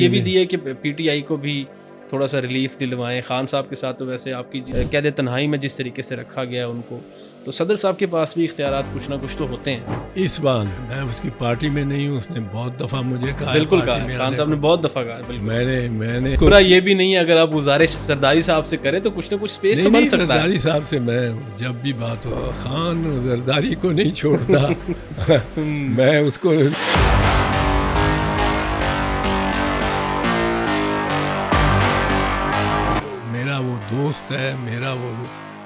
یہ بھی دی ہے کہ پی ٹی آئی کو بھی تھوڑا سا ریلیف دلوائیں. خان صاحب کے ساتھ تو ویسے آپ کی قید تنہائی میں جس طریقے سے رکھا گیا ان کو, تو صدر صاحب کے پاس بھی اختیارات کچھ نہ کچھ تو ہوتے ہیں. اس بار میں اس کی پارٹی میں نہیں ہوں. اس نے بہت دفعہ مجھے کہا, بالکل کہا, خان صاحب نے بہت دفعہ کہا. بالکل میں نے پورا یہ بھی نہیں ہے, اگر آپ گزارش زرداری صاحب سے کریں تو کچھ نہ کچھ اسپیس تو بن سکتا ہے. زرداری صاحب سے میں جب بھی بات ہو, خان زرداری کو نہیں چھوڑتا. میں اس کو میرا وہ دوست ہے, میرا وہ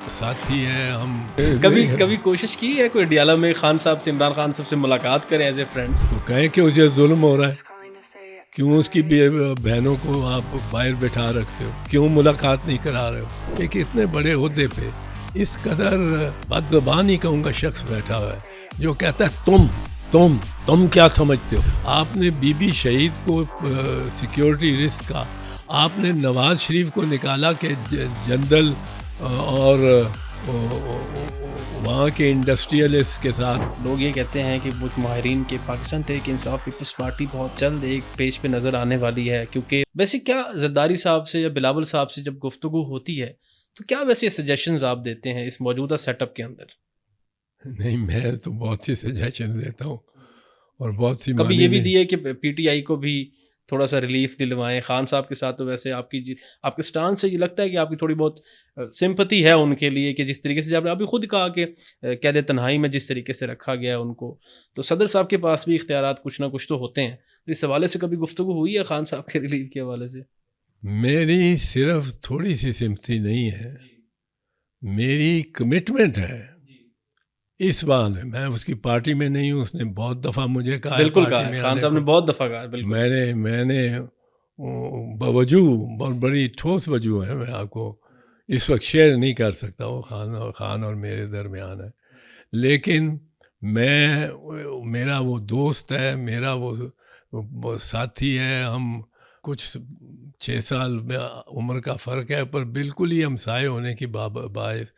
ساتھی ہے. ہم کبھی کوشش کی ہے کوئی ڈیالہ میں خان صاحب سے, عمران خان صاحب سے ملاقات کریں ایز اے فرینڈ؟ کو کہیں کہ اسے ظلم ہو رہا ہے, کیوں اس کی بہنوں کو آپ باہر بٹھا رکھتے ہو, کیوں ملاقات نہیں کرا رہے ہو. ایک اتنے بڑے عہدے پہ اس قدر بد زبان ہی کہوں گا شخص بیٹھا ہوا ہے جو کہتا ہے تم کیا سمجھتے ہو. آپ نے بی بی شہید کو سیکیورٹی رسک کا, آپ نے نواز شریف کو نکالا کہ جنرل اور وہاں کے انڈسٹریلسٹ کے ساتھ. لوگ یہ کہتے ہیں کہ کچھ ماہرین کے پاکستان تحریک انصاف پیپلز پارٹی بہت جلد ایک پیج پہ نظر آنے والی ہے, کیونکہ ویسے کیا زرداری صاحب سے یا بلاول صاحب سے جب گفتگو ہوتی ہے تو کیا ویسے سجیشنز آپ دیتے ہیں اس موجودہ سیٹ اپ کے اندر؟ نہیں, میں تو بہت سی سجیشن دیتا ہوں اور بہت سی. کبھی یہ بھی دی ہے کہ پی ٹی آئی کو بھی تھوڑا سا ریلیف دلوائیں. خان صاحب کے ساتھ تو ویسے آپ کے سٹانس سے یہ لگتا ہے کہ آپ کی تھوڑی بہت سمپتی ہے ان کے لیے, کہ جس طریقے سے جب آپ نے خود کہا کہ قید تنہائی میں جس طریقے سے رکھا گیا ان کو, تو صدر صاحب کے پاس بھی اختیارات کچھ نہ کچھ تو ہوتے ہیں. اس حوالے سے کبھی گفتگو ہوئی ہے خان صاحب کے ریلیف کے حوالے سے؟ میری صرف تھوڑی سی سمپتی نہیں ہے, میری کمٹمنٹ ہے. اس بار میں اس کی پارٹی میں نہیں ہوں. اس نے بہت دفعہ مجھے کہا. بالکل کہا, خان صاحب نے بہت دفعہ کہا. بالکل میں نے بوجوہ بہت بڑی ٹھوس وجوہ ہے, میں آپ کو اس وقت شیئر نہیں کر سکتا. وہ خان اور میرے درمیان ہے, لیکن میرا وہ دوست ہے, میرا وہ ساتھی ہے. ہم کچھ 6 سال میں عمر کا فرق ہے, پر بالکل ہی ہمسائے ہونے کی باعث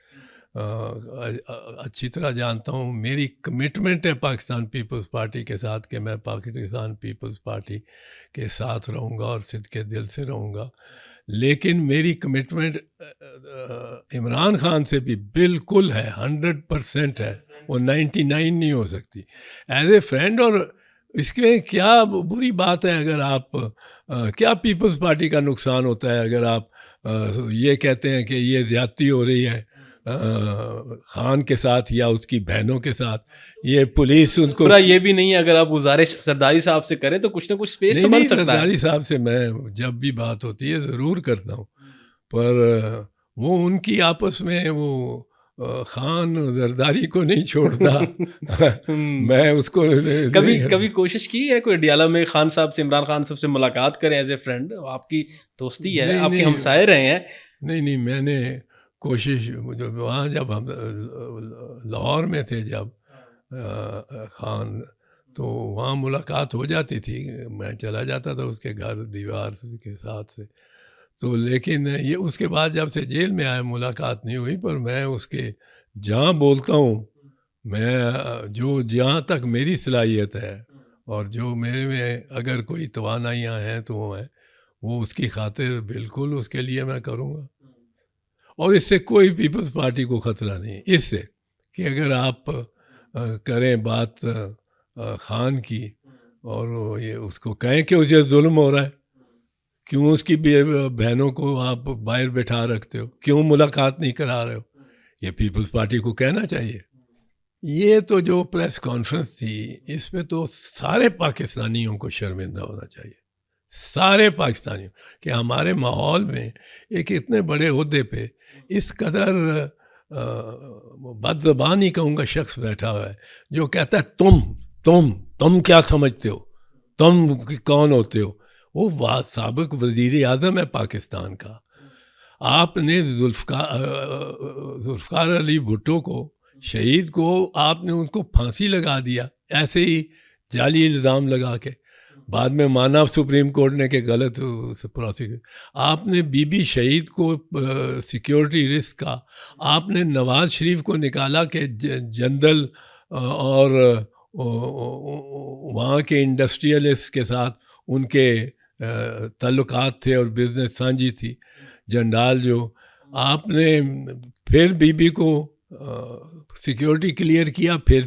اچھی طرح جانتا ہوں. میری کمٹمنٹ ہے پاکستان پیپلز پارٹی کے ساتھ کہ میں پاکستان پیپلز پارٹی کے ساتھ رہوں گا اور صدقے دل سے رہوں گا. لیکن میری کمٹمنٹ عمران خان سے بھی بالکل ہے, 100% ہے. وہ 99 نہیں ہو سکتی ایز اے فرینڈ. اور اس کے کیا بری بات ہے اگر آپ کیا پیپلز پارٹی کا نقصان ہوتا ہے اگر آپ یہ کہتے ہیں کہ یہ زیادتی ہو رہی ہے خان کے ساتھ یا اس کی بہنوں کے ساتھ. یہ پولیس ان کو پورا یہ بھی نہیں ہے, اگر آپ گزارش زرداری صاحب سے کریں تو کچھ نہ کچھ اسپیس تو بن سکتا ہے. زرداری صاحب سے میں جب بھی بات ہوتی ہے ضرور کرتا ہوں, پر وہ ان کی آپس میں وہ خان زرداری کو نہیں چھوڑتا. میں اس کو کبھی کوشش کی ہے کوئی ڈیالہ میں خان صاحب سے, عمران خان صاحب سے ملاقات کریں ایز اے فرینڈ؟ آپ کی دوستی ہے, آپ کے ہمسائے رہے ہیں. نہیں, میں نے کوشش وہاں جب ہم لاہور میں تھے جب خان, تو وہاں ملاقات ہو جاتی تھی. میں چلا جاتا تھا اس کے گھر دیوار کے ساتھ سے. تو لیکن یہ اس کے بعد جب سے جیل میں آئے ملاقات نہیں ہوئی. پر میں اس کے جہاں بولتا ہوں, میں جہاں تک میری صلاحیت ہے اور جو میرے میں اگر کوئی توانائیاں ہیں تو وہ اس کی خاطر بالکل اس کے لیے میں کروں گا. اور اس سے کوئی پیپلز پارٹی کو خطرہ نہیں, اس سے کہ اگر آپ کریں بات خان کی اور یہ اس کو کہیں کہ اسے ظلم ہو رہا ہے, کیوں اس کی بہنوں کو آپ باہر بٹھا رکھتے ہو, کیوں ملاقات نہیں کرا رہے ہو, یہ پیپلز پارٹی کو کہنا چاہیے. یہ تو جو پریس کانفرنس تھی اس میں تو سارے پاکستانیوں کو شرمندہ ہونا چاہیے, سارے پاکستانیوں, کہ ہمارے ماحول میں ایک اتنے بڑے عہدے پہ اس قدر بد زبان ہی کہوں گا شخص بیٹھا ہوا ہے جو کہتا ہے تم کیا سمجھتے ہو, تم کون ہوتے ہو. وہ سابق وزیر اعظم ہے پاکستان کا. آپ نے ذوالفقار علی بھٹو کو, شہید کو, آپ نے ان کو پھانسی لگا دیا ایسے ہی جعلی الزام لگا کے. بعد میں مانا سپریم کورٹ نے کہ غلط پروسیکیوٹ. آپ نے بی بی شہید کو سیکیورٹی رسک کا, آپ نے نواز شریف کو نکالا کہ جنرل اور وہاں کے انڈسٹریلسٹ کے ساتھ ان کے تعلقات تھے اور بزنس سانجی تھی. جنڈال جو آپ نے پھر بی بی کو سیکیورٹی کلیئر کیا, پھر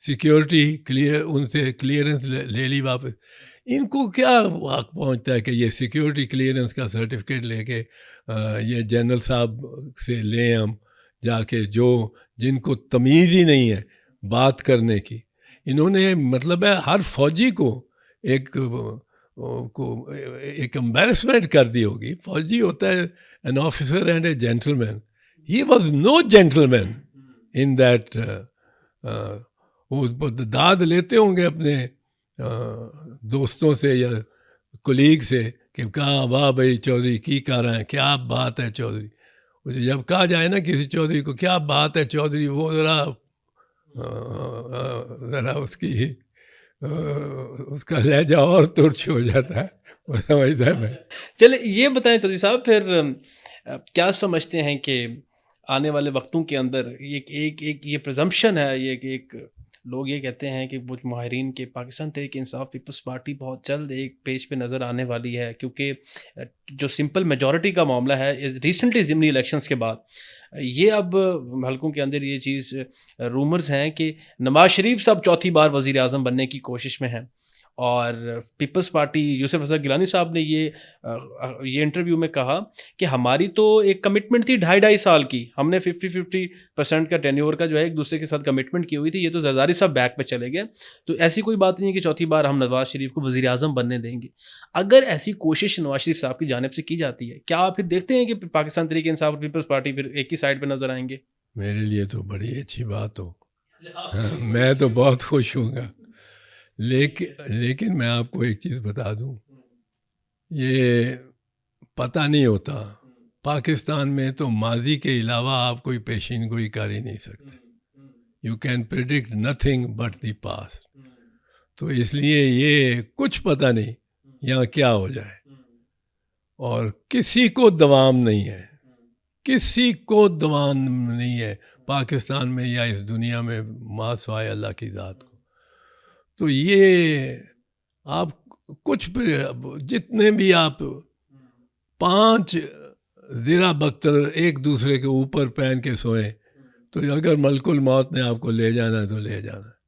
سیکیورٹی کلیئر ان سے کلیئرنس لے لی واپس. ان کو کیا واقع پہنچتا ہے کہ یہ سیکیورٹی کلیئرنس کا سرٹیفکیٹ لے کے یہ جنرل صاحب سے لیں ہم جا کے, جن کو تمیز ہی نہیں ہے بات کرنے کی. انہوں نے مطلب ہے ہر فوجی کو ایک امبیرسمنٹ کر دی ہوگی. فوجی ہوتا ہے an officer and a gentleman. He was no gentleman in that. وہ داد لیتے ہوں گے اپنے دوستوں سے یا کولیگ سے کہ کہاں واہ بھائی چودھری کی کر رہے ہیں, کیا بات ہے چودھری. جب کہا جائے نا کسی چودھری کو کیا بات ہے چودھری, وہ ذرا اس کا لہجہ اور ترچ ہو جاتا ہے. چلے یہ بتائیں چودھری صاحب, پھر کیا سمجھتے ہیں کہ آنے والے وقتوں کے اندر ایک یہ پرزمپشن ہے, یہ ایک لوگ یہ کہتے ہیں کہ وہ ماہرین کے پاکستان تحریک انصاف پیپلز پارٹی بہت جلد ایک پیج پہ نظر آنے والی ہے, کیونکہ جو سمپل میجورٹی کا معاملہ ہے ریسنٹلی ضمنی الیکشنز کے بعد یہ اب حلقوں کے اندر یہ چیز رومرز ہیں کہ نواز شریف صاحب چوتھی بار وزیر اعظم بننے کی کوشش میں ہیں. اور پیپلز پارٹی یوسف رضا گیلانی صاحب نے یہ انٹرویو میں کہا کہ ہماری تو ایک کمٹمنٹ تھی 2.5 سال کی, ہم نے 50% کا ٹینیور کا جو ہے ایک دوسرے کے ساتھ کمٹمنٹ کی ہوئی تھی, یہ تو زرداری صاحب بیک پہ چلے گئے. تو ایسی کوئی بات نہیں ہے کہ چوتھی بار ہم نواز شریف کو وزیر اعظم بننے دیں گے. اگر ایسی کوشش نواز شریف صاحب کی جانب سے کی جاتی ہے, کیا آپ پھر دیکھتے ہیں کہ پاکستان تحریک انصاف اور پیپلز پارٹی پھر ایک ہی سائڈ پہ نظر آئیں گے؟ میرے لیے تو بڑی اچھی بات ہو, میں تو بہت خوش ہوں گا. لیکن میں آپ کو ایک چیز بتا دوں, یہ پتہ نہیں ہوتا پاکستان میں تو ماضی کے علاوہ آپ کوئی پیشین گوئی کر ہی نہیں سکتے. You can predict nothing but the past. تو اس لیے یہ کچھ پتہ نہیں یہاں کیا ہو جائے, اور کسی کو دوام نہیں ہے, کسی کو دوام نہیں ہے پاکستان میں یا اس دنیا میں ما سوائے اللہ کی ذات کو. تو یہ آپ کچھ جتنے بھی آپ 5 زرہ بختر ایک دوسرے کے اوپر پہن کے سوئیں, تو اگر ملک الموت نے آپ کو لے جانا ہے تو لے جانا ہے.